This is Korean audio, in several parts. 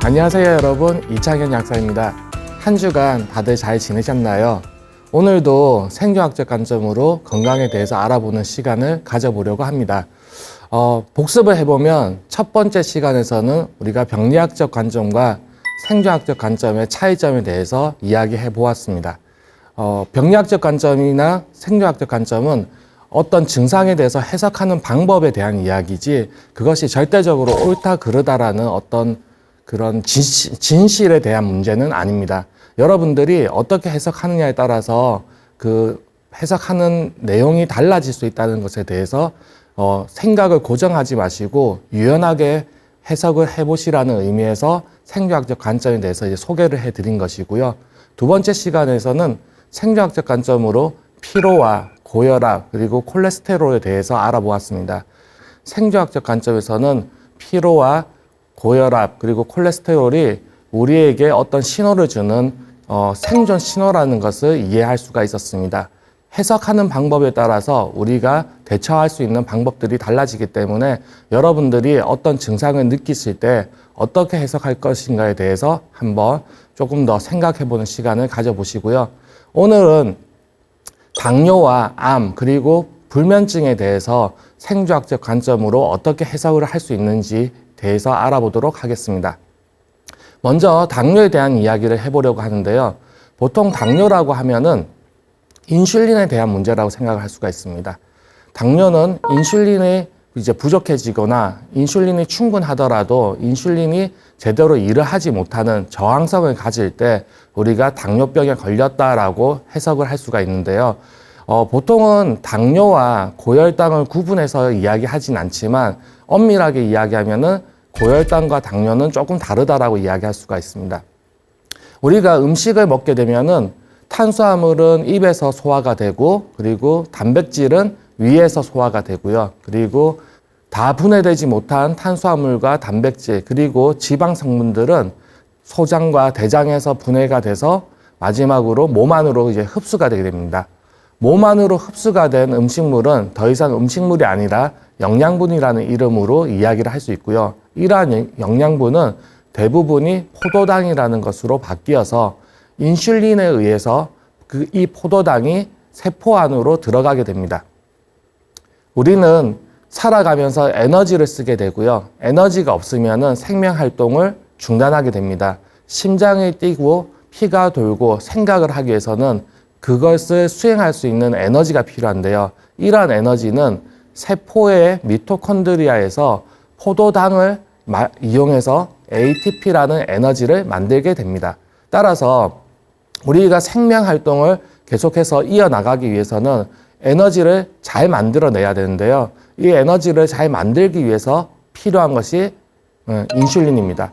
안녕하세요 여러분, 이창현 약사입니다. 한 주간 다들 잘 지내셨나요? 오늘도 생존학적 관점으로 건강에 대해서 알아보는 시간을 가져보려고 합니다. 복습을 해보면 첫 번째 시간에서는 우리가 병리학적 관점과 생존학적 관점의 차이점에 대해서 이야기해 보았습니다. 병리학적 관점이나 생존학적 관점은 어떤 증상에 대해서 해석하는 방법에 대한 이야기지, 그것이 절대적으로 옳다 그르다라는 어떤 그런 진실에 대한 문제는 아닙니다. 여러분들이 어떻게 해석하느냐에 따라서 그 해석하는 내용이 달라질 수 있다는 것에 대해서 생각을 고정하지 마시고 유연하게 해석을 해보시라는 의미에서 생존학적 관점에 대해서 이제 소개를 해드린 것이고요. 두 번째 시간에서는 생존학적 관점으로 피로와 고혈압 그리고 콜레스테롤에 대해서 알아보았습니다. 생존학적 관점에서는 피로와 고혈압 그리고 콜레스테롤이 우리에게 어떤 신호를 주는 생존 신호라는 것을 이해할 수가 있었습니다. 해석하는 방법에 따라서 우리가 대처할 수 있는 방법들이 달라지기 때문에 여러분들이 어떤 증상을 느끼실 때 어떻게 해석할 것인가에 대해서 한번 조금 더 생각해보는 시간을 가져보시고요. 오늘은 당뇨와 암 그리고 불면증에 대해서 생존학적 관점으로 어떻게 해석을 할 수 있는지 대해서 알아보도록 하겠습니다. 먼저 당뇨에 대한 이야기를 해보려고 하는데요. 보통 당뇨라고 하면은 인슐린에 대한 문제라고 생각을 할 수가 있습니다. 당뇨는 인슐린이 이제 부족해지거나 인슐린이 충분하더라도 인슐린이 제대로 일을 하지 못하는 저항성을 가질 때 우리가 당뇨병에 걸렸다라고 해석을 할 수가 있는데요. 보통은 당뇨와 고혈당을 구분해서 이야기하진 않지만 엄밀하게 이야기하면은 고혈당과 당뇨는 조금 다르다라고 이야기할 수가 있습니다. 우리가 음식을 먹게 되면은 탄수화물은 입에서 소화가 되고 그리고 단백질은 위에서 소화가 되고요. 그리고 다 분해되지 못한 탄수화물과 단백질 그리고 지방 성분들은 소장과 대장에서 분해가 돼서 마지막으로 몸 안으로 이제 흡수가 되게 됩니다. 몸 안으로 흡수가 된 음식물은 더 이상 음식물이 아니라 영양분이라는 이름으로 이야기를 할 수 있고요. 이러한 영양분은 대부분이 포도당이라는 것으로 바뀌어서 인슐린에 의해서 이 포도당이 세포 안으로 들어가게 됩니다. 우리는 살아가면서 에너지를 쓰게 되고요. 에너지가 없으면 생명 활동을 중단하게 됩니다. 심장이 뛰고 피가 돌고 생각을 하기 위해서는 그것을 수행할 수 있는 에너지가 필요한데요. 이러한 에너지는 세포의 미토콘드리아에서 포도당을 이용해서 ATP라는 에너지를 만들게 됩니다. 따라서 우리가 생명 활동을 계속해서 이어나가기 위해서는 에너지를 잘 만들어내야 되는데요. 이 에너지를 잘 만들기 위해서 필요한 것이 인슐린입니다.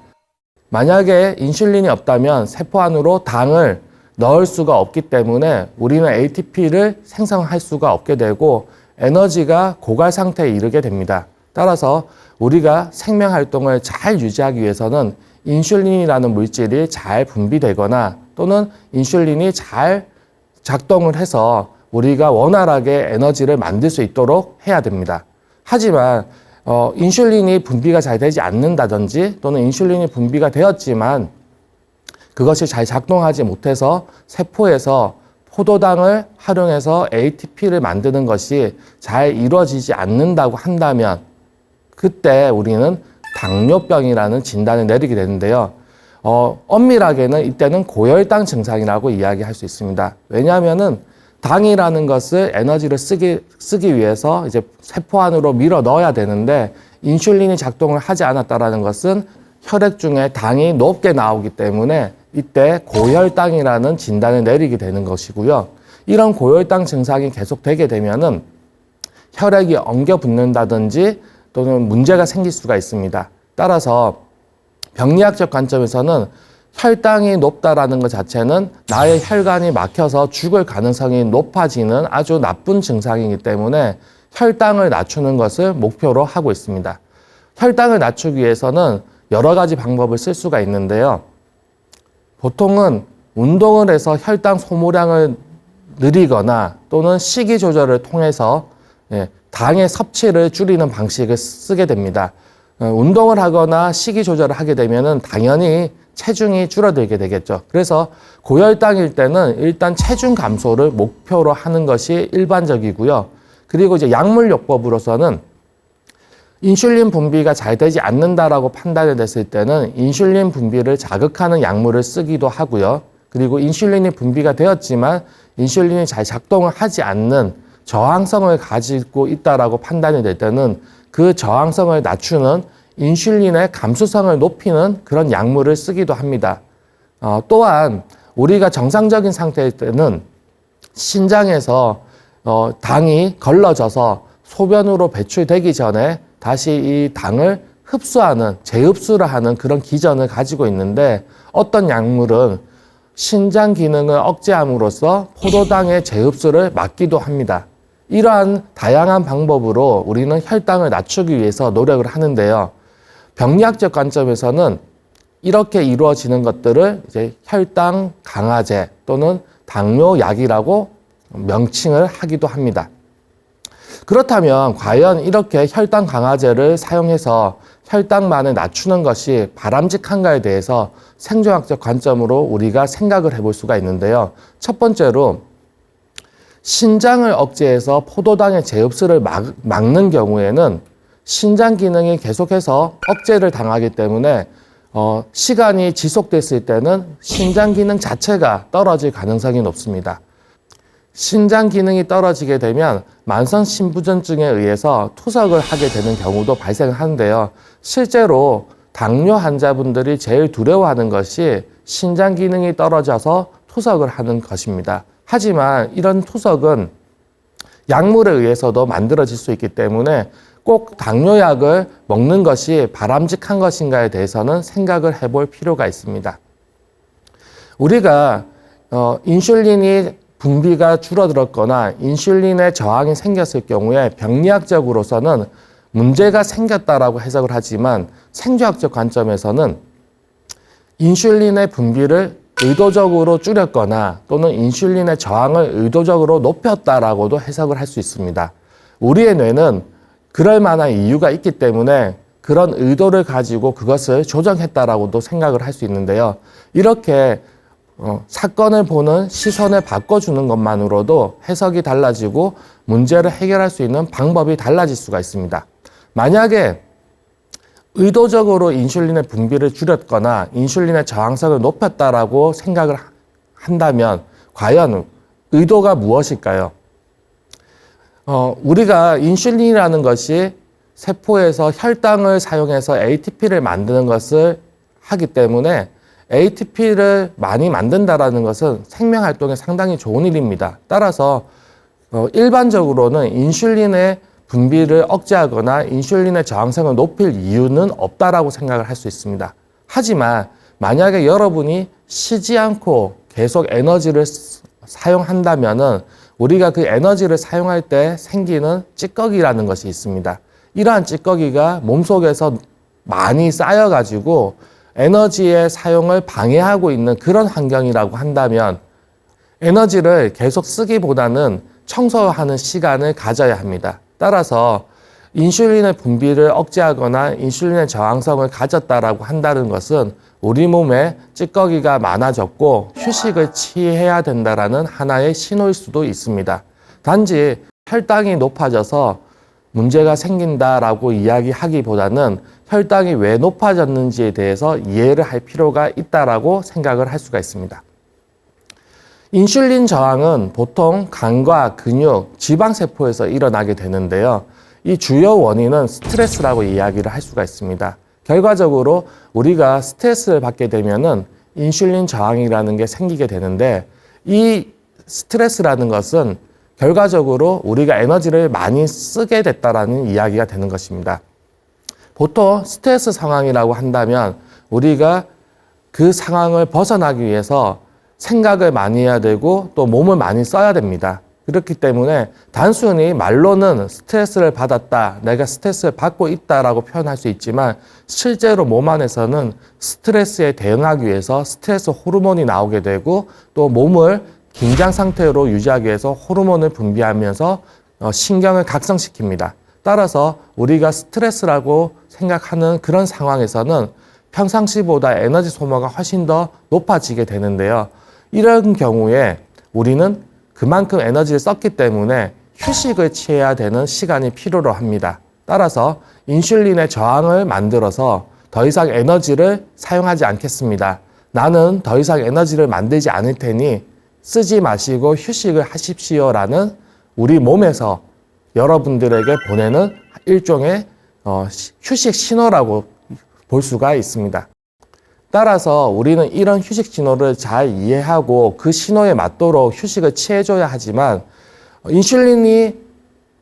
만약에 인슐린이 없다면 세포 안으로 당을 넣을 수가 없기 때문에 우리는 ATP를 생성할 수가 없게 되고 에너지가 고갈 상태에 이르게 됩니다. 따라서 우리가 생명 활동을 잘 유지하기 위해서는 인슐린이라는 물질이 잘 분비되거나 또는 인슐린이 잘 작동을 해서 우리가 원활하게 에너지를 만들 수 있도록 해야 됩니다. 하지만 인슐린이 분비가 잘 되지 않는다든지 또는 인슐린이 분비가 되었지만 그것이 잘 작동하지 못해서 세포에서 포도당을 활용해서 ATP를 만드는 것이 잘 이루어지지 않는다고 한다면 그때 우리는 당뇨병이라는 진단을 내리게 되는데요. 엄밀하게는 이때는 고혈당 증상이라고 이야기할 수 있습니다. 왜냐하면은 당이라는 것을 에너지를 쓰기 위해서 이제 세포 안으로 밀어 넣어야 되는데 인슐린이 작동을 하지 않았다라는 것은 혈액 중에 당이 높게 나오기 때문에 이때 고혈당이라는 진단을 내리게 되는 것이고요. 이런 고혈당 증상이 계속되게 되면은 혈액이 엉겨 붙는다든지 또는 문제가 생길 수가 있습니다. 따라서 병리학적 관점에서는 혈당이 높다라는 것 자체는 나의 혈관이 막혀서 죽을 가능성이 높아지는 아주 나쁜 증상이기 때문에 혈당을 낮추는 것을 목표로 하고 있습니다. 혈당을 낮추기 위해서는 여러 가지 방법을 쓸 수가 있는데요. 보통은 운동을 해서 혈당 소모량을 늘리거나 또는 식이 조절을 통해서 당의 섭취를 줄이는 방식을 쓰게 됩니다. 운동을 하거나 식이 조절을 하게 되면은 당연히 체중이 줄어들게 되겠죠. 그래서 고혈당일 때는 일단 체중 감소를 목표로 하는 것이 일반적이고요. 그리고 이제 약물요법으로서는 인슐린 분비가 잘 되지 않는다라고 판단이 됐을 때는 인슐린 분비를 자극하는 약물을 쓰기도 하고요. 그리고 인슐린이 분비가 되었지만 인슐린이 잘 작동을 하지 않는 저항성을 가지고 있다라고 판단이 될 때는 그 저항성을 낮추는 인슐린의 감수성을 높이는 그런 약물을 쓰기도 합니다. 또한 우리가 정상적인 상태일 때는 신장에서 당이 걸러져서 소변으로 배출되기 전에 다시 이 당을 흡수하는, 재흡수를 하는 그런 기전을 가지고 있는데 어떤 약물은 신장 기능을 억제함으로써 포도당의 재흡수를 막기도 합니다. 이러한 다양한 방법으로 우리는 혈당을 낮추기 위해서 노력을 하는데요. 병리학적 관점에서는 이렇게 이루어지는 것들을 이제 혈당 강화제 또는 당뇨약이라고 명칭을 하기도 합니다. 그렇다면 과연 이렇게 혈당 강화제를 사용해서 혈당만을 낮추는 것이 바람직한가에 대해서 생존학적 관점으로 우리가 생각을 해볼 수가 있는데요. 첫 번째로 신장을 억제해서 포도당의 재흡수를 막는 경우에는 신장 기능이 계속해서 억제를 당하기 때문에 시간이 지속됐을 때는 신장 기능 자체가 떨어질 가능성이 높습니다. 신장 기능이 떨어지게 되면 만성 신부전증에 의해서 투석을 하게 되는 경우도 발생하는데요. 실제로 당뇨 환자분들이 제일 두려워하는 것이 신장 기능이 떨어져서 투석을 하는 것입니다. 하지만 이런 투석은 약물에 의해서도 만들어질 수 있기 때문에 꼭 당뇨약을 먹는 것이 바람직한 것인가에 대해서는 생각을 해볼 필요가 있습니다. 우리가 인슐린이 분비가 줄어들었거나 인슐린의 저항이 생겼을 경우에 병리학적으로서는 문제가 생겼다라고 해석을 하지만 생존학적 관점에서는 인슐린의 분비를 의도적으로 줄였거나 또는 인슐린의 저항을 의도적으로 높였다라고도 해석을 할 수 있습니다. 우리의 뇌는 그럴 만한 이유가 있기 때문에 그런 의도를 가지고 그것을 조정했다라고도 생각을 할 수 있는데요. 이렇게 사건을 보는 시선을 바꿔주는 것만으로도 해석이 달라지고 문제를 해결할 수 있는 방법이 달라질 수가 있습니다. 만약에 의도적으로 인슐린의 분비를 줄였거나 인슐린의 저항성을 높였다라고 생각을 한다면 과연 의도가 무엇일까요? 우리가 인슐린이라는 것이 세포에서 혈당을 사용해서 ATP를 만드는 것을 하기 때문에 ATP를 많이 만든다라는 것은 생명활동에 상당히 좋은 일입니다. 따라서 일반적으로는 인슐린의 분비를 억제하거나 인슐린의 저항성을 높일 이유는 없다라고 생각을 할 수 있습니다. 하지만 만약에 여러분이 쉬지 않고 계속 에너지를 사용한다면은 우리가 그 에너지를 사용할 때 생기는 찌꺼기라는 것이 있습니다. 이러한 찌꺼기가 몸속에서 많이 쌓여가지고 에너지의 사용을 방해하고 있는 그런 환경이라고 한다면 에너지를 계속 쓰기보다는 청소하는 시간을 가져야 합니다. 따라서 인슐린의 분비를 억제하거나 인슐린의 저항성을 가졌다라고 한다는 것은 우리 몸에 찌꺼기가 많아졌고 휴식을 취해야 된다라는 하나의 신호일 수도 있습니다. 단지 혈당이 높아져서 문제가 생긴다라고 이야기하기보다는 혈당이 왜 높아졌는지에 대해서 이해를 할 필요가 있다라고 생각을 할 수가 있습니다. 인슐린 저항은 보통 간과 근육, 지방세포에서 일어나게 되는데요. 이 주요 원인은 스트레스라고 이야기를 할 수가 있습니다. 결과적으로 우리가 스트레스를 받게 되면은 인슐린 저항이라는 게 생기게 되는데 이 스트레스라는 것은 결과적으로 우리가 에너지를 많이 쓰게 됐다라는 이야기가 되는 것입니다. 보통 스트레스 상황이라고 한다면 우리가 그 상황을 벗어나기 위해서 생각을 많이 해야 되고 또 몸을 많이 써야 됩니다. 그렇기 때문에 단순히 말로는 스트레스를 받았다, 내가 스트레스를 받고 있다라고 표현할 수 있지만 실제로 몸 안에서는 스트레스에 대응하기 위해서 스트레스 호르몬이 나오게 되고 또 몸을 긴장 상태로 유지하기 위해서 호르몬을 분비하면서 신경을 각성시킵니다. 따라서 우리가 스트레스라고 생각하는 그런 상황에서는 평상시보다 에너지 소모가 훨씬 더 높아지게 되는데요. 이런 경우에 우리는 그만큼 에너지를 썼기 때문에 휴식을 취해야 되는 시간이 필요로 합니다. 따라서 인슐린의 저항을 만들어서 더 이상 에너지를 사용하지 않겠습니다. 나는 더 이상 에너지를 만들지 않을 테니 쓰지 마시고 휴식을 하십시오라는 우리 몸에서 여러분들에게 보내는 일종의 휴식 신호라고 볼 수가 있습니다. 따라서 우리는 이런 휴식 신호를 잘 이해하고 그 신호에 맞도록 휴식을 취해줘야 하지만 인슐린이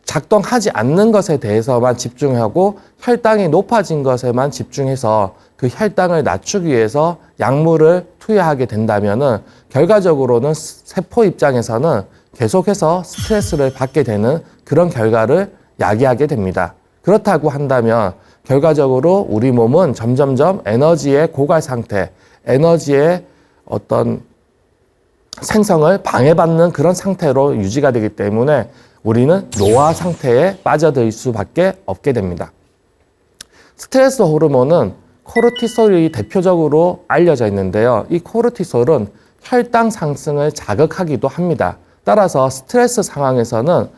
작동하지 않는 것에 대해서만 집중하고 혈당이 높아진 것에만 집중해서 그 혈당을 낮추기 위해서 약물을 투여하게 된다면은 결과적으로는 세포 입장에서는 계속해서 스트레스를 받게 되는 그런 결과를 야기하게 됩니다. 그렇다고 한다면 결과적으로 우리 몸은 점점점 에너지의 고갈 상태, 에너지의 어떤 생성을 방해받는 그런 상태로 유지가 되기 때문에 우리는 노화 상태에 빠져들 수밖에 없게 됩니다. 스트레스 호르몬은 코르티솔이 대표적으로 알려져 있는데요. 이 코르티솔은 혈당 상승을 자극하기도 합니다. 따라서 스트레스 상황에서는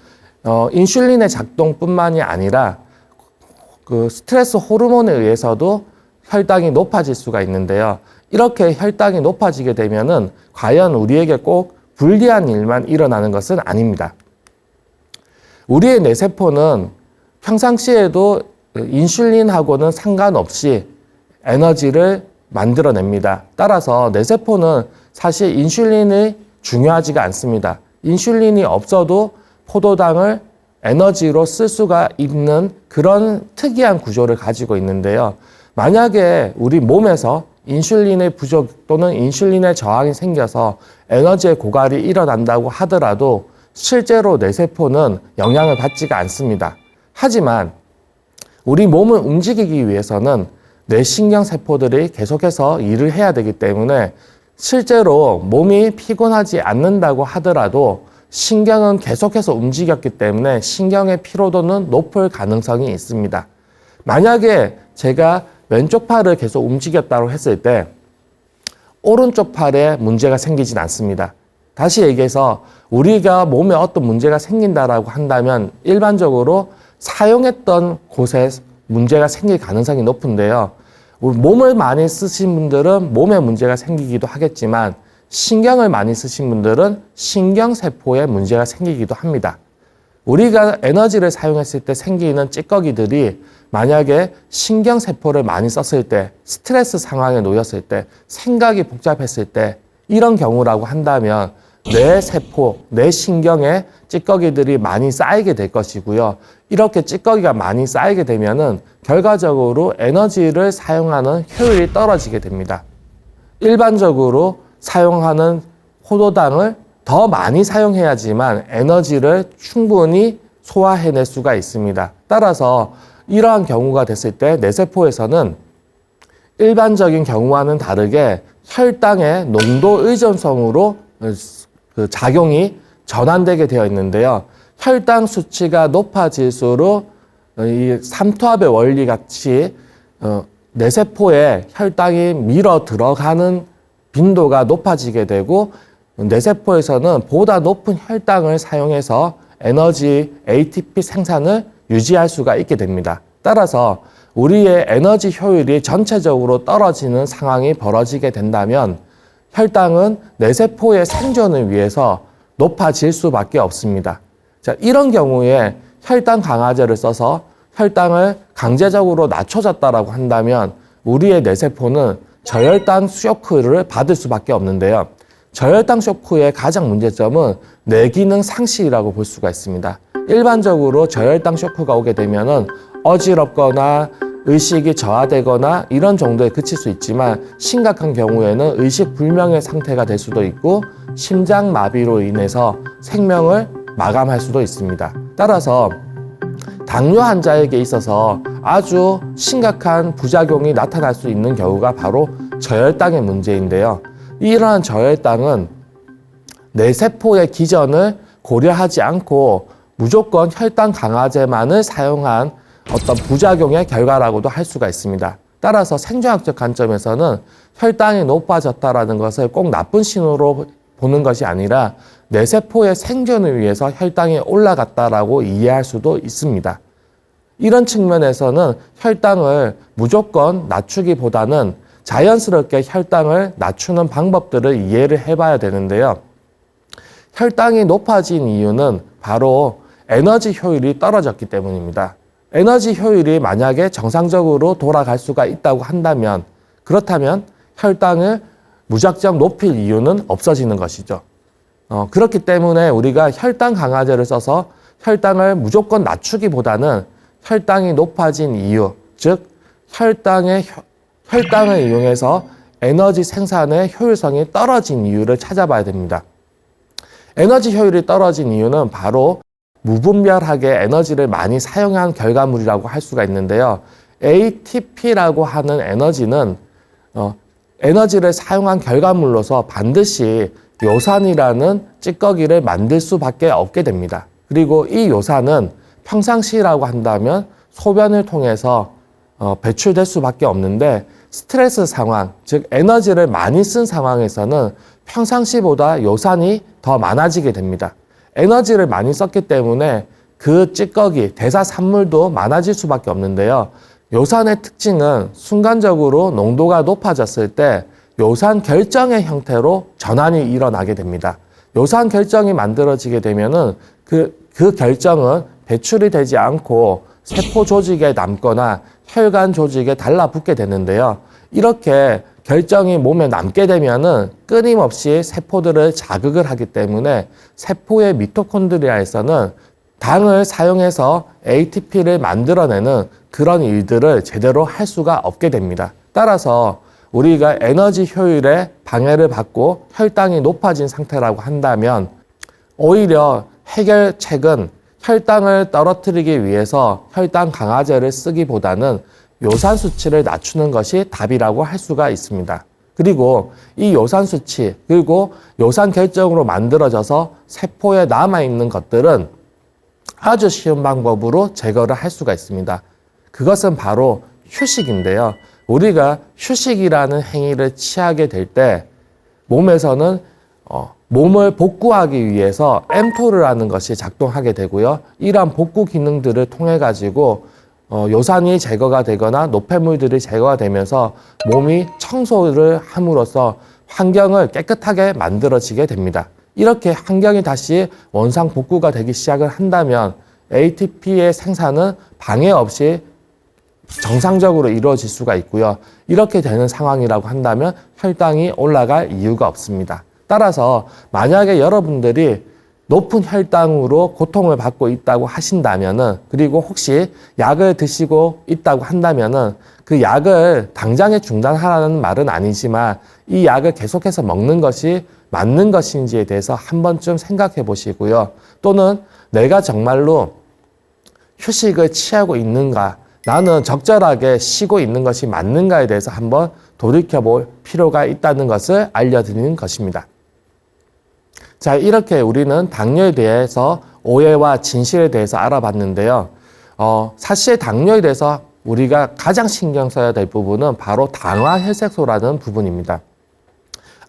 인슐린의 작동뿐만이 아니라 그 스트레스 호르몬에 의해서도 혈당이 높아질 수가 있는데요. 이렇게 혈당이 높아지게 되면은 과연 우리에게 꼭 불리한 일만 일어나는 것은 아닙니다. 우리의 뇌세포는 평상시에도 인슐린하고는 상관없이 에너지를 만들어냅니다. 따라서 뇌세포는 사실 인슐린이 중요하지가 않습니다. 인슐린이 없어도 포도당을 에너지로 쓸 수가 있는 그런 특이한 구조를 가지고 있는데요. 만약에 우리 몸에서 인슐린의 부족 또는 인슐린의 저항이 생겨서 에너지의 고갈이 일어난다고 하더라도 실제로 뇌세포는 영향을 받지가 않습니다. 하지만 우리 몸을 움직이기 위해서는 뇌신경세포들이 계속해서 일을 해야 되기 때문에 실제로 몸이 피곤하지 않는다고 하더라도 신경은 계속해서 움직였기 때문에 신경의 피로도는 높을 가능성이 있습니다. 만약에 제가 왼쪽 팔을 계속 움직였다고 했을 때 오른쪽 팔에 문제가 생기진 않습니다. 다시 얘기해서 우리가 몸에 어떤 문제가 생긴다라고 한다면 일반적으로 사용했던 곳에 문제가 생길 가능성이 높은데요. 몸을 많이 쓰신 분들은 몸에 문제가 생기기도 하겠지만 신경을 많이 쓰신 분들은 신경세포에 문제가 생기기도 합니다. 우리가 에너지를 사용했을 때 생기는 찌꺼기들이 만약에 신경세포를 많이 썼을 때, 스트레스 상황에 놓였을 때, 생각이 복잡했을 때 이런 경우라고 한다면 뇌 세포, 뇌 신경에 찌꺼기들이 많이 쌓이게 될 것이고요. 이렇게 찌꺼기가 많이 쌓이게 되면은 결과적으로 에너지를 사용하는 효율이 떨어지게 됩니다. 일반적으로 사용하는 포도당을 더 많이 사용해야지만 에너지를 충분히 소화해낼 수가 있습니다. 따라서 이러한 경우가 됐을 때 뇌세포에서는 일반적인 경우와는 다르게 혈당의 농도 의존성으로 그 작용이 전환되게 되어 있는데요. 혈당 수치가 높아질수록 이 삼투압의 원리 같이 뇌세포에 혈당이 밀어 들어가는 빈도가 높아지게 되고 뇌세포에서는 보다 높은 혈당을 사용해서 에너지 ATP 생산을 유지할 수가 있게 됩니다. 따라서 우리의 에너지 효율이 전체적으로 떨어지는 상황이 벌어지게 된다면 혈당은 뇌세포의 생존을 위해서 높아질 수밖에 없습니다. 자, 이런 경우에 혈당 강화제를 써서 혈당을 강제적으로 낮춰줬다라고 한다면 우리의 뇌세포는 저혈당 쇼크를 받을 수밖에 없는데요. 저혈당 쇼크의 가장 문제점은 뇌기능 상실이라고 볼 수가 있습니다. 일반적으로 저혈당 쇼크가 오게 되면은 어지럽거나 의식이 저하되거나 이런 정도에 그칠 수 있지만 심각한 경우에는 의식 불명의 상태가 될 수도 있고 심장마비로 인해서 생명을 마감할 수도 있습니다. 따라서 당뇨 환자에게 있어서 아주 심각한 부작용이 나타날 수 있는 경우가 바로 저혈당의 문제인데요. 이러한 저혈당은 뇌세포의 기전을 고려하지 않고 무조건 혈당 강화제만을 사용한 어떤 부작용의 결과라고도 할 수가 있습니다. 따라서 생존학적 관점에서는 혈당이 높아졌다는 것을 꼭 나쁜 신호로 보는 것이 아니라 내 세포의 생존을 위해서 혈당이 올라갔다라고 이해할 수도 있습니다. 이런 측면에서는 혈당을 무조건 낮추기보다는 자연스럽게 혈당을 낮추는 방법들을 이해를 해봐야 되는데요. 혈당이 높아진 이유는 바로 에너지 효율이 떨어졌기 때문입니다. 에너지 효율이 만약에 정상적으로 돌아갈 수가 있다고 한다면, 그렇다면 혈당을 무작정 높일 이유는 없어지는 것이죠. 그렇기 때문에 우리가 혈당 강화제를 써서 혈당을 무조건 낮추기보다는 혈당이 높아진 이유, 즉 혈당을 이용해서 에너지 생산의 효율성이 떨어진 이유를 찾아봐야 됩니다. 에너지 효율이 떨어진 이유는 바로 무분별하게 에너지를 많이 사용한 결과물이라고 할 수가 있는데요. ATP라고 하는 에너지는 에너지를 사용한 결과물로서 반드시 요산이라는 찌꺼기를 만들 수밖에 없게 됩니다. 그리고 이 요산은 평상시라고 한다면 소변을 통해서 배출될 수밖에 없는데, 스트레스 상황, 즉 에너지를 많이 쓴 상황에서는 평상시보다 요산이 더 많아지게 됩니다. 에너지를 많이 썼기 때문에 그 찌꺼기, 대사산물도 많아질 수밖에 없는데요. 요산의 특징은 순간적으로 농도가 높아졌을 때 요산 결정의 형태로 전환이 일어나게 됩니다. 요산 결정이 만들어지게 되면은 그 결정은 배출이 되지 않고 세포 조직에 남거나 혈관 조직에 달라붙게 되는데요. 이렇게 결정이 몸에 남게 되면은 끊임없이 세포들을 자극을 하기 때문에 세포의 미토콘드리아에서는 당을 사용해서 ATP를 만들어내는 그런 일들을 제대로 할 수가 없게 됩니다. 따라서 우리가 에너지 효율에 방해를 받고 혈당이 높아진 상태라고 한다면 오히려 해결책은 혈당을 떨어뜨리기 위해서 혈당 강화제를 쓰기보다는 요산 수치를 낮추는 것이 답이라고 할 수가 있습니다. 그리고 이 요산 수치, 그리고 요산 결정으로 만들어져서 세포에 남아있는 것들은 아주 쉬운 방법으로 제거를 할 수가 있습니다. 그것은 바로 휴식인데요. 우리가 휴식이라는 행위를 취하게 될 때 몸에서는 몸을 복구하기 위해서 mTOR라는 것이 작동하게 되고요. 이러한 복구 기능들을 통해 가지고 요산이 제거가 되거나 노폐물들이 제거가 되면서 몸이 청소를 함으로써 환경을 깨끗하게 만들어지게 됩니다. 이렇게 환경이 다시 원상 복구가 되기 시작을 한다면 ATP의 생산은 방해 없이 정상적으로 이루어질 수가 있고요. 이렇게 되는 상황이라고 한다면 혈당이 올라갈 이유가 없습니다. 따라서 만약에 여러분들이 높은 혈당으로 고통을 받고 있다고 하신다면은, 그리고 혹시 약을 드시고 있다고 한다면은 그 약을 당장에 중단하라는 말은 아니지만 이 약을 계속해서 먹는 것이 맞는 것인지에 대해서 한 번쯤 생각해 보시고요. 또는 내가 정말로 휴식을 취하고 있는가, 나는 적절하게 쉬고 있는 것이 맞는가에 대해서 한번 돌이켜볼 필요가 있다는 것을 알려드리는 것입니다. 자, 이렇게 우리는 당뇨에 대해서 오해와 진실에 대해서 알아봤는데요. 사실 당뇨에 대해서 우리가 가장 신경 써야 될 부분은 바로 당화혈색소라는 부분입니다.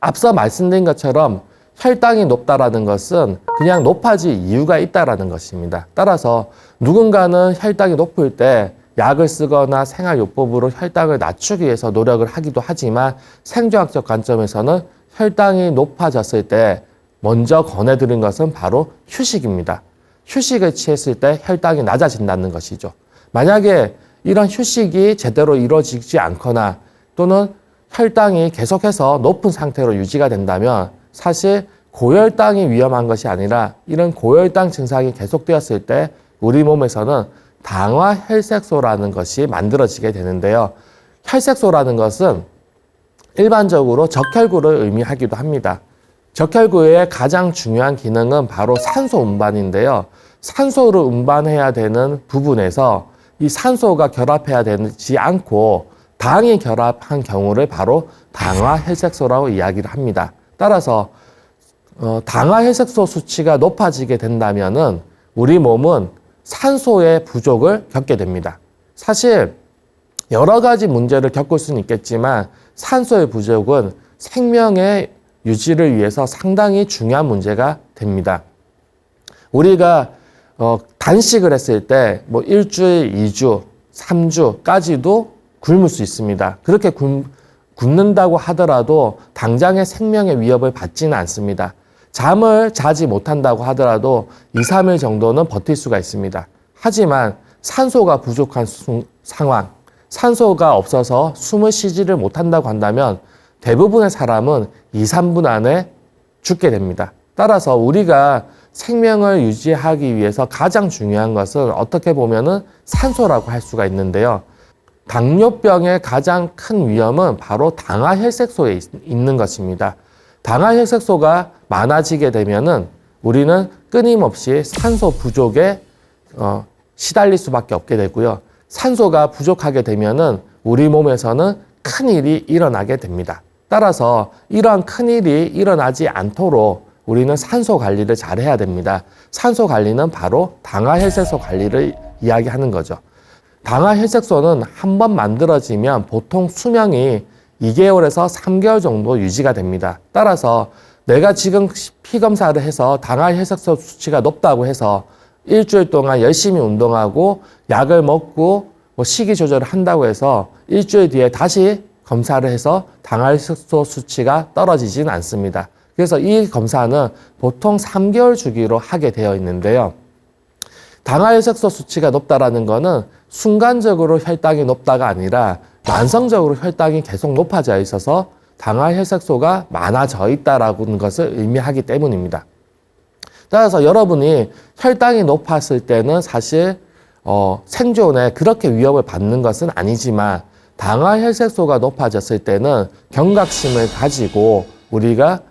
앞서 말씀드린 것처럼 혈당이 높다라는 것은 그냥 높아질 이유가 있다라는 것입니다. 따라서 누군가는 혈당이 높을 때 약을 쓰거나 생활요법으로 혈당을 낮추기 위해서 노력을 하기도 하지만 생존학적 관점에서는 혈당이 높아졌을 때 먼저 권해드린 것은 바로 휴식입니다. 휴식을 취했을 때 혈당이 낮아진다는 것이죠. 만약에 이런 휴식이 제대로 이루어지지 않거나 또는 혈당이 계속해서 높은 상태로 유지가 된다면 사실 고혈당이 위험한 것이 아니라 이런 고혈당 증상이 계속되었을 때 우리 몸에서는 당화혈색소라는 것이 만들어지게 되는데요. 혈색소라는 것은 일반적으로 적혈구를 의미하기도 합니다. 적혈구의 가장 중요한 기능은 바로 산소 운반인데요. 산소를 운반해야 되는 부분에서 이 산소가 결합해야 되지 않고 당이 결합한 경우를 바로 당화혈색소라고 이야기를 합니다. 따라서 당화혈색소 수치가 높아지게 된다면은 우리 몸은 산소의 부족을 겪게 됩니다. 사실 여러 가지 문제를 겪을 수는 있겠지만 산소의 부족은 생명의 유지를 위해서 상당히 중요한 문제가 됩니다. 우리가 단식을 했을 때 뭐 1주일, 2주, 3주까지도 굶을 수 있습니다. 그렇게 굶는다고 하더라도 당장의 생명의 위협을 받지는 않습니다. 잠을 자지 못한다고 하더라도 2, 3일 정도는 버틸 수가 있습니다. 하지만 산소가 부족한 상황, 산소가 없어서 숨을 쉬지를 못한다고 한다면 대부분의 사람은 2, 3분 안에 죽게 됩니다. 따라서 우리가 생명을 유지하기 위해서 가장 중요한 것은 어떻게 보면은 산소라고 할 수가 있는데요. 당뇨병의 가장 큰 위험은 바로 당화혈색소에 있는 것입니다. 당화혈색소가 많아지게 되면은 우리는 끊임없이 산소 부족에 시달릴 수밖에 없게 되고요. 산소가 부족하게 되면은 우리 몸에서는 큰일이 일어나게 됩니다. 따라서 이러한 큰일이 일어나지 않도록 우리는 산소 관리를 잘 해야 됩니다. 산소 관리는 바로 당화혈색소 관리를 이야기하는 거죠. 당화혈색소는 한 번 만들어지면 보통 수명이 2개월에서 3개월 정도 유지가 됩니다. 따라서 내가 지금 피 검사를 해서 당화혈색소 수치가 높다고 해서 일주일 동안 열심히 운동하고 약을 먹고 식이 조절을 한다고 해서 일주일 뒤에 다시 검사를 해서 당화혈색소 수치가 떨어지지는 않습니다. 그래서 이 검사는 보통 3개월 주기로 하게 되어 있는데요. 당화혈색소 수치가 높다라는 것은 순간적으로 혈당이 높다가 아니라 만성적으로 혈당이 계속 높아져 있어서 당화혈색소가 많아져 있다라는 것을 의미하기 때문입니다. 따라서 여러분이 혈당이 높았을 때는 사실 생존에 그렇게 위협을 받는 것은 아니지만 당화혈색소가 높아졌을 때는 경각심을 가지고 우리가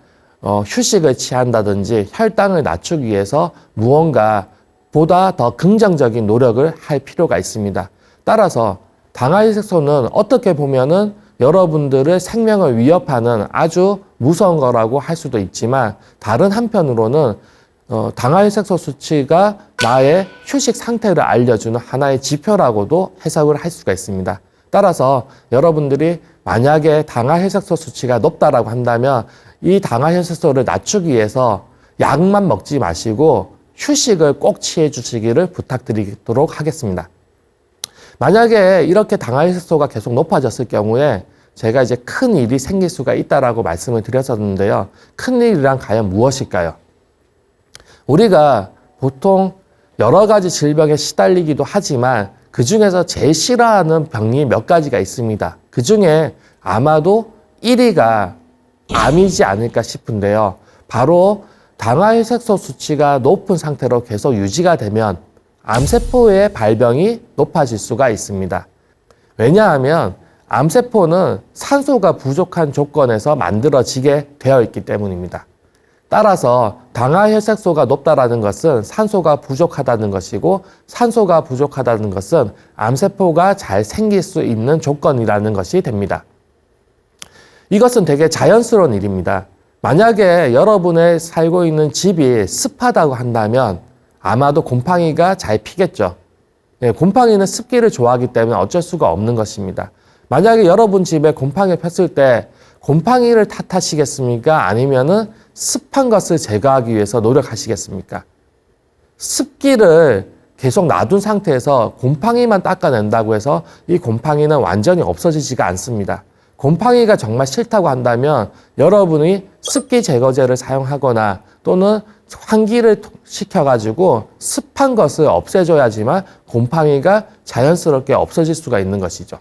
휴식을 취한다든지 혈당을 낮추기 위해서 무언가 보다 더 긍정적인 노력을 할 필요가 있습니다. 따라서 당화혈색소는 어떻게 보면은 여러분들의 생명을 위협하는 아주 무서운 거라고 할 수도 있지만 다른 한편으로는 당화혈색소 수치가 나의 휴식 상태를 알려주는 하나의 지표라고도 해석을 할 수가 있습니다. 따라서 여러분들이 만약에 당화혈색소 수치가 높다라고 한다면 이 당화혈색소를 낮추기 위해서 약만 먹지 마시고 휴식을 꼭 취해 주시기를 부탁드리도록 하겠습니다. 만약에 이렇게 당화혈색소가 계속 높아졌을 경우에 제가 이제 큰 일이 생길 수가 있다라고 말씀을 드렸었는데요. 큰 일이란 과연 무엇일까요? 우리가 보통 여러 가지 질병에 시달리기도 하지만 그 중에서 제일 싫어하는 병이 몇 가지가 있습니다. 그 중에 아마도 1위가 암이지 않을까 싶은데요. 바로 당화혈색소 수치가 높은 상태로 계속 유지가 되면 암세포의 발병이 높아질 수가 있습니다. 왜냐하면 암세포는 산소가 부족한 조건에서 만들어지게 되어 있기 때문입니다. 따라서 당화혈색소가 높다라는 것은 산소가 부족하다는 것이고 산소가 부족하다는 것은 암세포가 잘 생길 수 있는 조건이라는 것이 됩니다. 이것은 되게 자연스러운 일입니다. 만약에 여러분의 살고 있는 집이 습하다고 한다면 아마도 곰팡이가 잘 피겠죠. 곰팡이는 습기를 좋아하기 때문에 어쩔 수가 없는 것입니다. 만약에 여러분 집에 곰팡이 폈을 때 곰팡이를 탓하시겠습니까? 아니면은 습한 것을 제거하기 위해서 노력하시겠습니까? 습기를 계속 놔둔 상태에서 곰팡이만 닦아낸다고 해서 이 곰팡이는 완전히 없어지지가 않습니다. 곰팡이가 정말 싫다고 한다면 여러분이 습기 제거제를 사용하거나 또는 환기를 시켜가지고 습한 것을 없애줘야지만 곰팡이가 자연스럽게 없어질 수가 있는 것이죠.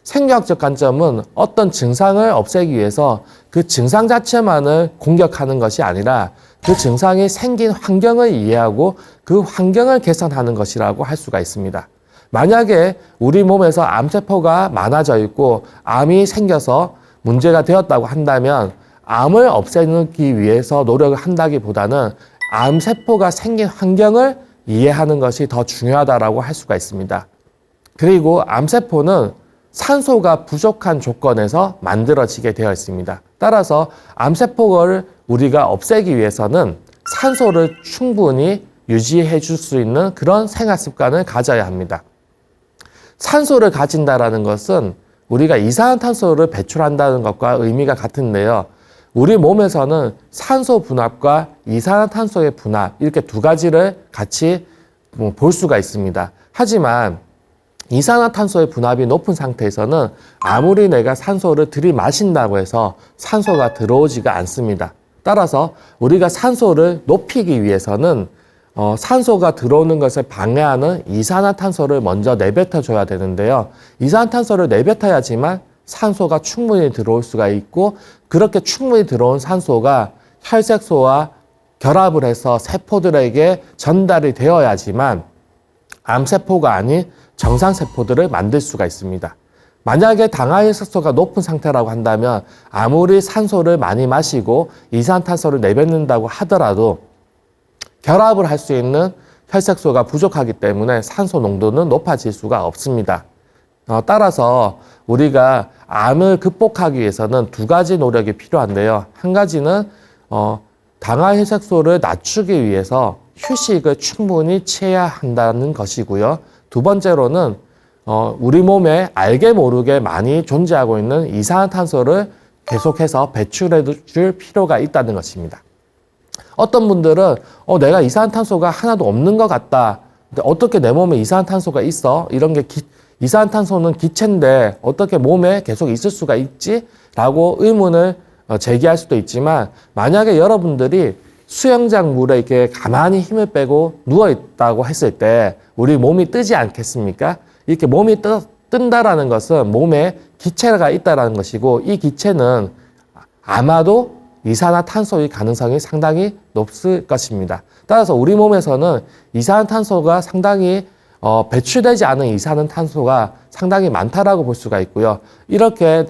생리학적 관점은 어떤 증상을 없애기 위해서 그 증상 자체만을 공격하는 것이 아니라 그 증상이 생긴 환경을 이해하고 그 환경을 개선하는 것이라고 할 수가 있습니다. 만약에 우리 몸에서 암세포가 많아져 있고 암이 생겨서 문제가 되었다고 한다면 암을 없애기 위해서 노력을 한다기보다는 암세포가 생긴 환경을 이해하는 것이 더 중요하다고 할 수가 있습니다. 그리고 암세포는 산소가 부족한 조건에서 만들어지게 되어 있습니다. 따라서 암세포를 우리가 없애기 위해서는 산소를 충분히 유지해 줄 수 있는 그런 생활 습관을 가져야 합니다. 산소를 가진다라는 것은 우리가 이산화탄소를 배출한다는 것과 의미가 같은데요. 우리 몸에서는 산소 분압과 이산화탄소의 분압 이렇게 두 가지를 같이 볼 수가 있습니다. 하지만 이산화탄소의 분압이 높은 상태에서는 아무리 내가 산소를 들이마신다고 해서 산소가 들어오지가 않습니다. 따라서 우리가 산소를 높이기 위해서는 산소가 들어오는 것을 방해하는 이산화탄소를 먼저 내뱉어 줘야 되는데요. 이산화탄소를 내뱉어야지만 산소가 충분히 들어올 수가 있고, 그렇게 충분히 들어온 산소가 혈색소와 결합을 해서 세포들에게 전달이 되어야지만 암세포가 아닌 정상세포들을 만들 수가 있습니다. 만약에 당화혈색소가 높은 상태라고 한다면 아무리 산소를 많이 마시고 이산화탄소를 내뱉는다고 하더라도 결합을 할 수 있는 혈색소가 부족하기 때문에 산소 농도는 높아질 수가 없습니다. 따라서 우리가 암을 극복하기 위해서는 두 가지 노력이 필요한데요. 한 가지는 당화혈색소를 낮추기 위해서 휴식을 충분히 취해야 한다는 것이고요. 두 번째로는 우리 몸에 알게 모르게 많이 존재하고 있는 이산화탄소를 계속해서 배출해 줄 필요가 있다는 것입니다. 어떤 분들은 내가 이산화탄소가 하나도 없는 것 같다. 근데 어떻게 내 몸에 이산화탄소가 있어? 이런 게 이산화탄소는 기체인데 어떻게 몸에 계속 있을 수가 있지? 라고 의문을 제기할 수도 있지만, 만약에 여러분들이 수영장 물에 이렇게 가만히 힘을 빼고 누워 있다고 했을 때 우리 몸이 뜨지 않겠습니까? 이렇게 몸이 뜬다라는 것은 몸에 기체가 있다라는 것이고, 이 기체는 아마도 이산화탄소의 가능성이 상당히 높을 것입니다. 따라서 우리 몸에서는 이산화탄소가 상당히 배출되지 않은 이산화탄소가 상당히 많다라고 볼 수가 있고요. 이렇게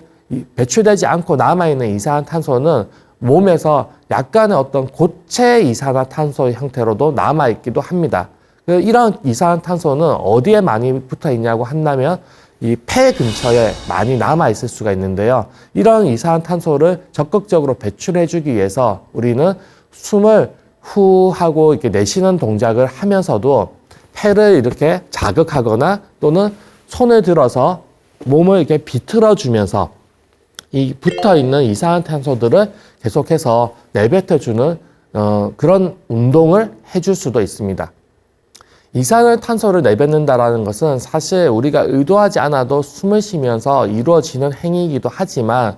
배출되지 않고 남아있는 이산화탄소는 몸에서 약간의 어떤 고체 이산화탄소의 형태로도 남아있기도 합니다. 이런 이산화탄소는 어디에 많이 붙어 있냐고 한다면 이 폐 근처에 많이 남아있을 수가 있는데요. 이런 이산화탄소를 적극적으로 배출해주기 위해서 우리는 숨을 후 하고 이렇게 내쉬는 동작을 하면서도 폐를 이렇게 자극하거나 또는 손을 들어서 몸을 이렇게 비틀어주면서 이 붙어있는 이산화탄소들을 계속해서 내뱉어주는 그런 운동을 해줄 수도 있습니다. 이산화탄소를 내뱉는다라는 것은 사실 우리가 의도하지 않아도 숨을 쉬면서 이루어지는 행위이기도 하지만,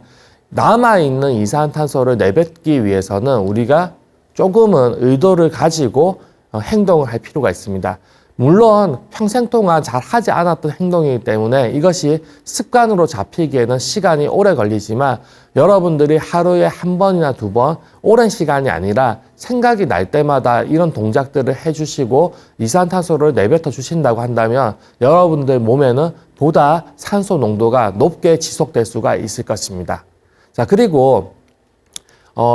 남아있는 이산화탄소를 내뱉기 위해서는 우리가 조금은 의도를 가지고 행동을 할 필요가 있습니다. 물론 평생 동안 잘 하지 않았던 행동이기 때문에 이것이 습관으로 잡히기에는 시간이 오래 걸리지만, 여러분들이 하루에 한 번이나 두 번, 오랜 시간이 아니라 생각이 날 때마다 이런 동작들을 해주시고 이산화탄소를 내뱉어 주신다고 한다면 여러분들 몸에는 보다 산소 농도가 높게 지속될 수가 있을 것입니다. 자, 그리고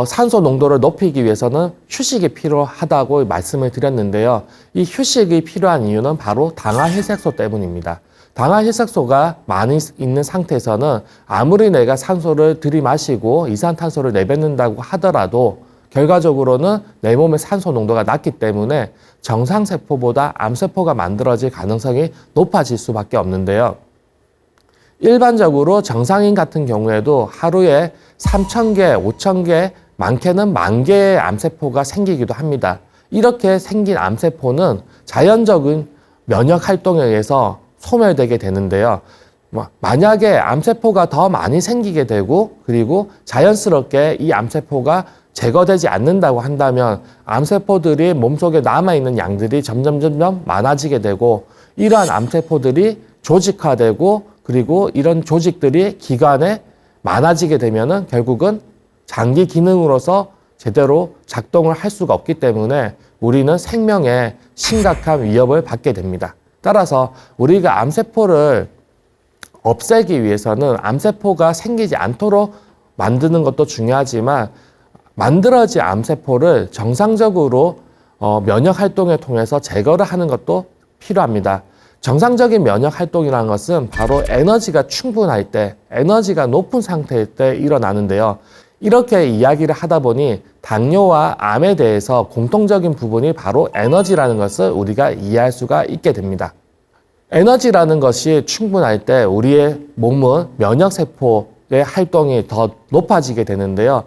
산소 농도를 높이기 위해서는 휴식이 필요하다고 말씀을 드렸는데요. 이 휴식이 필요한 이유는 바로 당화혈색소 때문입니다. 당화혈색소가 많이 있는 상태에서는 아무리 내가 산소를 들이마시고 이산화탄소를 내뱉는다고 하더라도 결과적으로는 내 몸의 산소 농도가 낮기 때문에 정상세포보다 암세포가 만들어질 가능성이 높아질 수밖에 없는데요. 일반적으로 정상인 같은 경우에도 하루에 3,000개, 5,000개, 많게는 10,000개의 암세포가 생기기도 합니다. 이렇게 생긴 암세포는 자연적인 면역 활동에 의해서 소멸되게 되는데요. 만약에 암세포가 더 많이 생기게 되고, 그리고 자연스럽게 이 암세포가 제거되지 않는다고 한다면 암세포들이 몸속에 남아있는 양들이 점점 많아지게 되고, 이러한 암세포들이 조직화되고, 그리고 이런 조직들이 기관에 많아지게 되면은 결국은 장기 기능으로서 제대로 작동을 할 수가 없기 때문에 우리는 생명에 심각한 위협을 받게 됩니다. 따라서 우리가 암세포를 없애기 위해서는 암세포가 생기지 않도록 만드는 것도 중요하지만, 만들어진 암세포를 정상적으로 면역 활동을 통해서 제거를 하는 것도 필요합니다. 정상적인 면역 활동이라는 것은 바로 에너지가 충분할 때, 에너지가 높은 상태일 때 일어나는데요. 이렇게 이야기를 하다 보니 당뇨와 암에 대해서 공통적인 부분이 바로 에너지라는 것을 우리가 이해할 수가 있게 됩니다. 에너지라는 것이 충분할 때 우리의 몸은 면역세포의 활동이 더 높아지게 되는데요.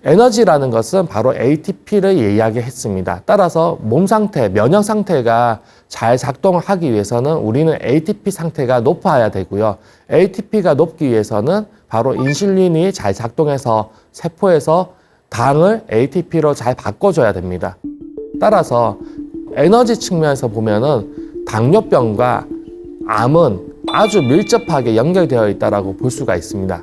에너지라는 것은 바로 ATP를 이야기했습니다. 따라서 몸 상태, 면역 상태가 잘 작동하기 위해서는 우리는 ATP 상태가 높아야 되고요. ATP가 높기 위해서는 바로 인슐린이 잘 작동해서 세포에서 당을 ATP로 잘 바꿔줘야 됩니다. 따라서 에너지 측면에서 보면은 당뇨병과 암은 아주 밀접하게 연결되어 있다고 볼 수가 있습니다.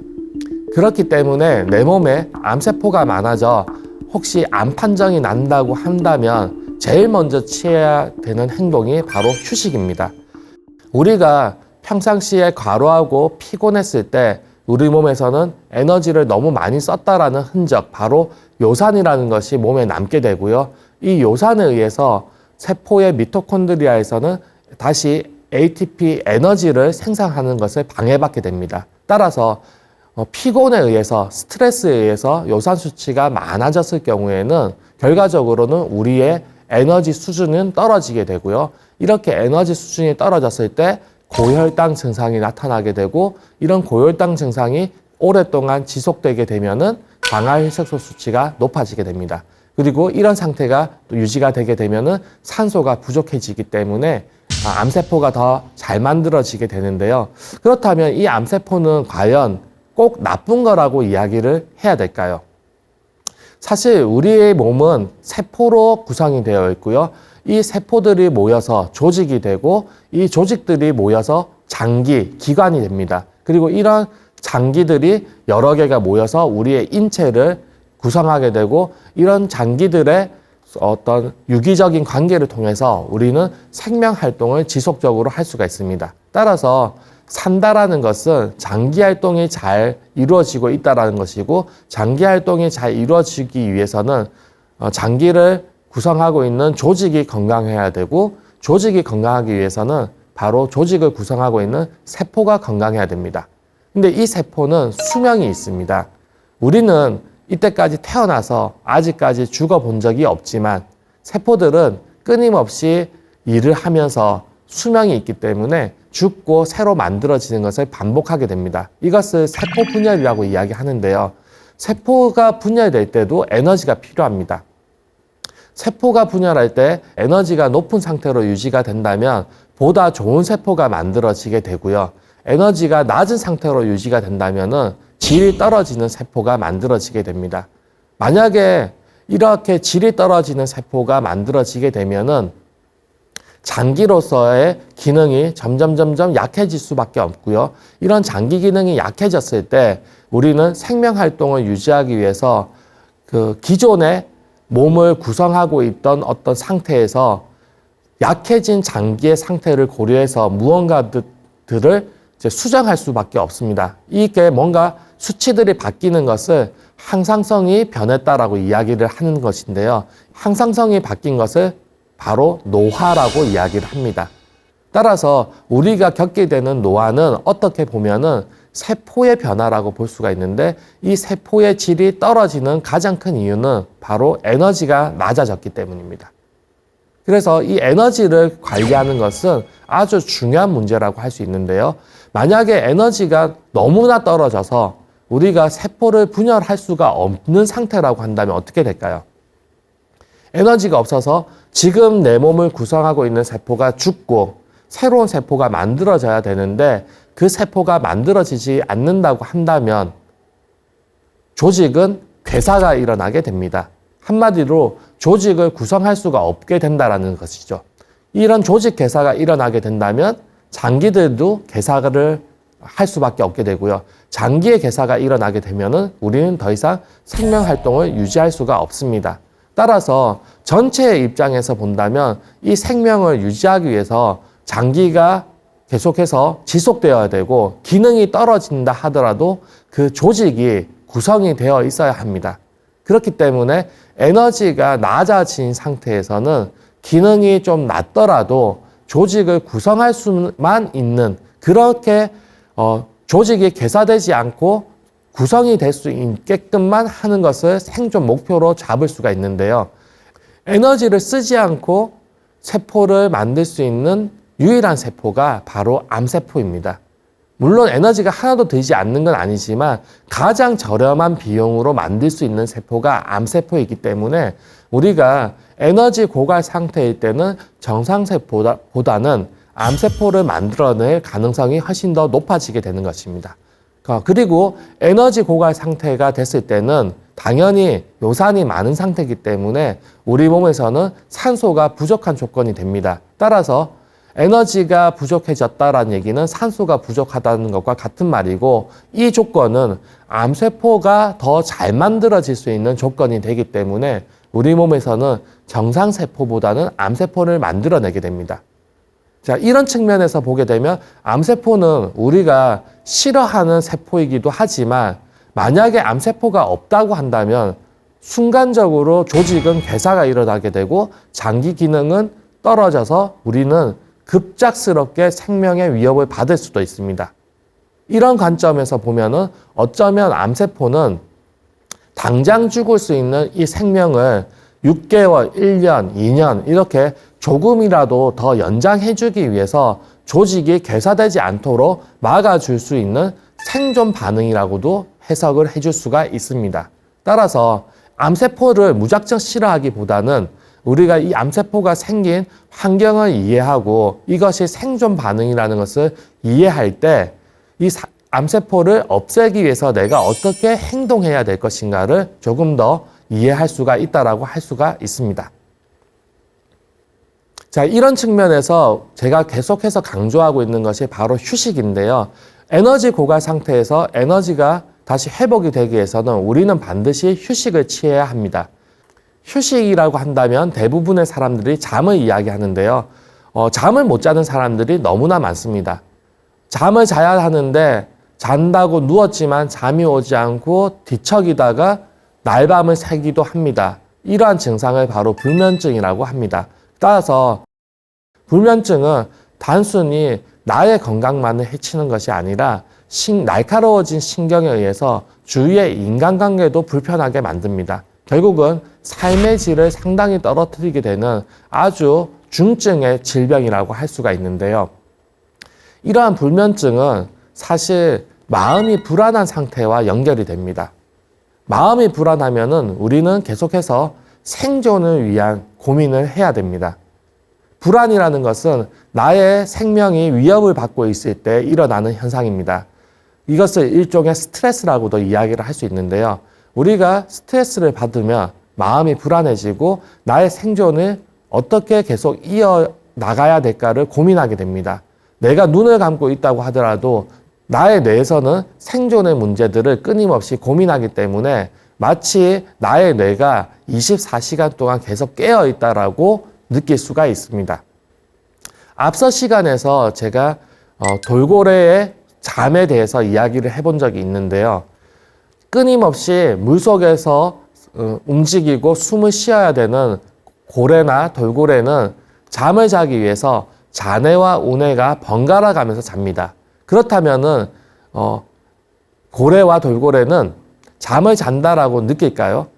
그렇기 때문에 내 몸에 암세포가 많아져 혹시 암 판정이 난다고 한다면 제일 먼저 취해야 되는 행동이 바로 휴식입니다. 우리가 평상시에 과로하고 피곤했을 때 우리 몸에서는 에너지를 너무 많이 썼다라는 흔적, 바로 요산이라는 것이 몸에 남게 되고요. 이 요산에 의해서 세포의 미토콘드리아에서는 다시 ATP 에너지를 생산하는 것을 방해받게 됩니다. 따라서 피곤에 의해서, 스트레스에 의해서 요산 수치가 많아졌을 경우에는 결과적으로는 우리의 에너지 수준은 떨어지게 되고요. 이렇게 에너지 수준이 떨어졌을 때 고혈당 증상이 나타나게 되고, 이런 고혈당 증상이 오랫동안 지속되게 되면은 당화혈색소 수치가 높아지게 됩니다. 그리고 이런 상태가 또 유지가 되게 되면은 산소가 부족해지기 때문에 암세포가 더 잘 만들어지게 되는데요. 그렇다면 이 암세포는 과연 꼭 나쁜 거라고 이야기를 해야 될까요? 사실 우리의 몸은 세포로 구성이 되어 있고요. 이 세포들이 모여서 조직이 되고, 이 조직들이 모여서 장기, 기관이 됩니다. 그리고 이런 장기들이 여러 개가 모여서 우리의 인체를 구성하게 되고, 이런 장기들의 어떤 유기적인 관계를 통해서 우리는 생명 활동을 지속적으로 할 수가 있습니다. 따라서 산다라는 것은 장기 활동이 잘 이루어지고 있다는 것이고, 장기 활동이 잘 이루어지기 위해서는 장기를 구성하고 있는 조직이 건강해야 되고, 조직이 건강하기 위해서는 바로 조직을 구성하고 있는 세포가 건강해야 됩니다. 근데 이 세포는 수명이 있습니다. 우리는 이때까지 태어나서 아직까지 죽어본 적이 없지만 세포들은 끊임없이 일을 하면서 수명이 있기 때문에 죽고 새로 만들어지는 것을 반복하게 됩니다. 이것을 세포 분열이라고 이야기하는데요. 세포가 분열될 때도 에너지가 필요합니다. 세포가 분열할 때 에너지가 높은 상태로 유지가 된다면 보다 좋은 세포가 만들어지게 되고요. 에너지가 낮은 상태로 유지가 된다면은 질이 떨어지는 세포가 만들어지게 됩니다. 만약에 이렇게 질이 떨어지는 세포가 만들어지게 되면은 장기로서의 기능이 점점 약해질 수밖에 없고요. 이런 장기 기능이 약해졌을 때 우리는 생명 활동을 유지하기 위해서 그 기존의 몸을 구성하고 있던 어떤 상태에서 약해진 장기의 상태를 고려해서 무언가들을 수정할 수밖에 없습니다. 이게 뭔가 수치들이 바뀌는 것을 항상성이 변했다라고 이야기를 하는 것인데요. 항상성이 바뀐 것을 바로 노화라고 이야기를 합니다. 따라서 우리가 겪게 되는 노화는 어떻게 보면은 세포의 변화라고 볼 수가 있는데, 이 세포의 질이 떨어지는 가장 큰 이유는 바로 에너지가 낮아졌기 때문입니다. 그래서 이 에너지를 관리하는 것은 아주 중요한 문제라고 할 수 있는데요. 만약에 에너지가 너무나 떨어져서 우리가 세포를 분열할 수가 없는 상태라고 한다면 어떻게 될까요? 에너지가 없어서 지금 내 몸을 구성하고 있는 세포가 죽고 새로운 세포가 만들어져야 되는데 그 세포가 만들어지지 않는다고 한다면 조직은 괴사가 일어나게 됩니다. 한마디로 조직을 구성할 수가 없게 된다는 것이죠. 이런 조직 괴사가 일어나게 된다면 장기들도 괴사를 할 수밖에 없게 되고요. 장기의 괴사가 일어나게 되면은 우리는 더 이상 생명 활동을 유지할 수가 없습니다. 따라서 전체의 입장에서 본다면 이 생명을 유지하기 위해서 장기가 계속해서 지속되어야 되고, 기능이 떨어진다 하더라도 그 조직이 구성이 되어 있어야 합니다. 그렇기 때문에 에너지가 낮아진 상태에서는 기능이 좀 낮더라도 조직을 구성할 수만 있는, 그렇게 조직이 괴사되지 않고 구성이 될 수 있게끔만 하는 것을 생존 목표로 잡을 수가 있는데요. 에너지를 쓰지 않고 세포를 만들 수 있는 유일한 세포가 바로 암세포입니다. 물론 에너지가 하나도 들지 않는 건 아니지만 가장 저렴한 비용으로 만들 수 있는 세포가 암세포이기 때문에 우리가 에너지 고갈 상태일 때는 정상세포보다는 암세포를 만들어낼 가능성이 훨씬 더 높아지게 되는 것입니다. 그리고 에너지 고갈 상태가 됐을 때는 당연히 요산이 많은 상태이기 때문에 우리 몸에서는 산소가 부족한 조건이 됩니다. 따라서 에너지가 부족해졌다라는 얘기는 산소가 부족하다는 것과 같은 말이고, 이 조건은 암세포가 더 잘 만들어질 수 있는 조건이 되기 때문에 우리 몸에서는 정상세포보다는 암세포를 만들어내게 됩니다. 자, 이런 측면에서 보게 되면 암세포는 우리가 싫어하는 세포이기도 하지만 만약에 암세포가 없다고 한다면 순간적으로 조직은 괴사가 일어나게 되고 장기 기능은 떨어져서 우리는 급작스럽게 생명의 위협을 받을 수도 있습니다. 이런 관점에서 보면은 어쩌면 암세포는 당장 죽을 수 있는 이 생명을 6개월, 1년, 2년 이렇게 조금이라도 더 연장해주기 위해서 조직이 괴사되지 않도록 막아줄 수 있는 생존 반응이라고도 해석을 해줄 수가 있습니다. 따라서 암세포를 무작정 싫어하기보다는 우리가 이 암세포가 생긴 환경을 이해하고 이것이 생존 반응이라는 것을 이해할 때 이 암세포를 없애기 위해서 내가 어떻게 행동해야 될 것인가를 조금 더 이해할 수가 있다라고 할 수가 있습니다. 자, 이런 측면에서 제가 계속해서 강조하고 있는 것이 바로 휴식인데요. 에너지 고갈 상태에서 에너지가 다시 회복이 되기 위해서는 우리는 반드시 휴식을 취해야 합니다. 휴식이라고 한다면 대부분의 사람들이 잠을 이야기하는데요. 잠을 못 자는 사람들이 너무나 많습니다. 잠을 자야 하는데 잔다고 누웠지만 잠이 오지 않고 뒤척이다가 날밤을 새기도 합니다. 이러한 증상을 바로 불면증이라고 합니다. 따라서 불면증은 단순히 나의 건강만을 해치는 것이 아니라 날카로워진 신경에 의해서 주위의 인간관계도 불편하게 만듭니다. 결국은 삶의 질을 상당히 떨어뜨리게 되는 아주 중증의 질병이라고 할 수가 있는데요. 이러한 불면증은 사실 마음이 불안한 상태와 연결이 됩니다. 마음이 불안하면은 우리는 계속해서 생존을 위한 고민을 해야 됩니다. 불안이라는 것은 나의 생명이 위협을 받고 있을 때 일어나는 현상입니다. 이것을 일종의 스트레스라고도 이야기를 할 수 있는데요. 우리가 스트레스를 받으면 마음이 불안해지고 나의 생존을 어떻게 계속 이어나가야 될까를 고민하게 됩니다. 내가 눈을 감고 있다고 하더라도 나의 뇌에서는 생존의 문제들을 끊임없이 고민하기 때문에 마치 나의 뇌가 24시간 동안 계속 깨어있다라고 느낄 수가 있습니다. 앞서 시간에서 제가 돌고래의 잠에 대해서 이야기를 해본 적이 있는데요. 끊임없이 물속에서 움직이고 숨을 쉬어야 되는 고래나 돌고래는 잠을 자기 위해서 잔해와 운해가 번갈아 가면서 잡니다. 그렇다면은 고래와 돌고래는 잠을 잔다라고 느낄까요?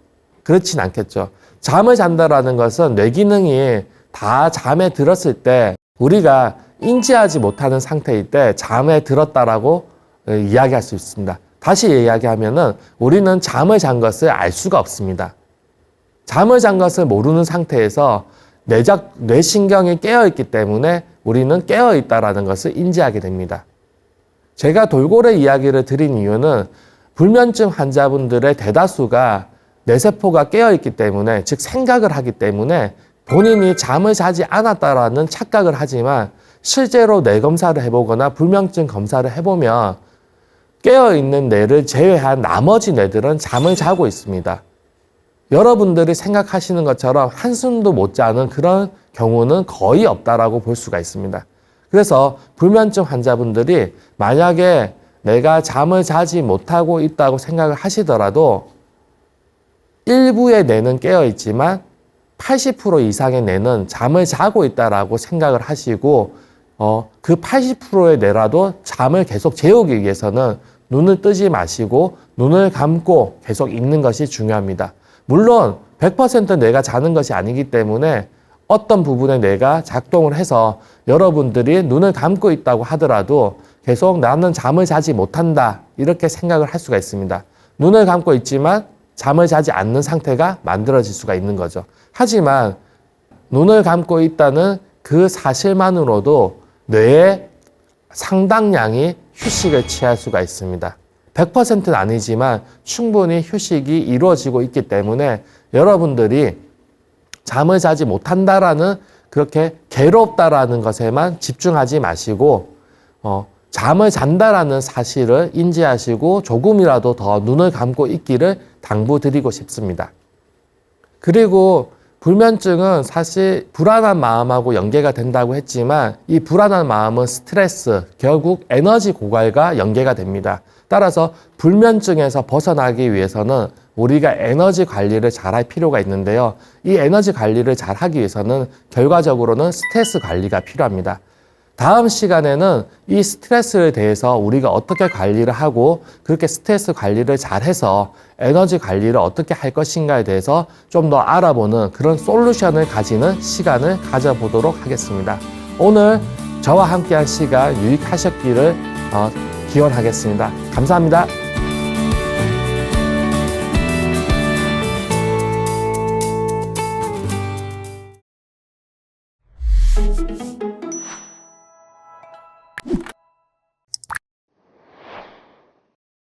그렇진 않겠죠. 잠을 잔다라는 것은 뇌 기능이 다 잠에 들었을 때 우리가 인지하지 못하는 상태일 때 잠에 들었다라고 이야기할 수 있습니다. 다시 이야기하면은 우리는 잠을 잔 것을 알 수가 없습니다. 잠을 잔 것을 모르는 상태에서 뇌신경이 깨어있기 때문에 우리는 깨어있다라는 것을 인지하게 됩니다. 제가 돌고래 이야기를 드린 이유는 불면증 환자분들의 대다수가 뇌세포가 깨어있기 때문에, 즉 생각을 하기 때문에 본인이 잠을 자지 않았다라는 착각을 하지만 실제로 뇌 검사를 해보거나 불면증 검사를 해보면 깨어있는 뇌를 제외한 나머지 뇌들은 잠을 자고 있습니다. 여러분들이 생각하시는 것처럼 한숨도 못 자는 그런 경우는 거의 없다라고 볼 수가 있습니다. 그래서 불면증 환자분들이 만약에 내가 잠을 자지 못하고 있다고 생각을 하시더라도 일부의 뇌는 깨어있지만 80% 이상의 뇌는 잠을 자고 있다라고 생각을 하시고 그 80%의 뇌라도 잠을 계속 재우기 위해서는 눈을 뜨지 마시고 눈을 감고 계속 읽는 것이 중요합니다. 물론 100% 뇌가 자는 것이 아니기 때문에 어떤 부분에 뇌가 작동을 해서 여러분들이 눈을 감고 있다고 하더라도 계속 나는 잠을 자지 못한다 이렇게 생각을 할 수가 있습니다. 눈을 감고 있지만 잠을 자지 않는 상태가 만들어질 수가 있는 거죠. 하지만 눈을 감고 있다는 그 사실만으로도 뇌의 상당량이 휴식을 취할 수가 있습니다. 100%는 아니지만 충분히 휴식이 이루어지고 있기 때문에 여러분들이 잠을 자지 못한다라는 그렇게 괴롭다라는 것에만 집중하지 마시고 잠을 잔다라는 사실을 인지하시고 조금이라도 더 눈을 감고 있기를 당부드리고 싶습니다. 그리고 불면증은 사실 불안한 마음하고 연계가 된다고 했지만 이 불안한 마음은 스트레스, 결국 에너지 고갈과 연계가 됩니다. 따라서 불면증에서 벗어나기 위해서는 우리가 에너지 관리를 잘할 필요가 있는데요. 이 에너지 관리를 잘하기 위해서는 결과적으로는 스트레스 관리가 필요합니다. 다음 시간에는 이 스트레스에 대해서 우리가 어떻게 관리를 하고 그렇게 스트레스 관리를 잘해서 에너지 관리를 어떻게 할 것인가에 대해서 좀 더 알아보는 그런 솔루션을 가지는 시간을 가져보도록 하겠습니다. 오늘 저와 함께한 시간 유익하셨기를 기원하겠습니다. 감사합니다.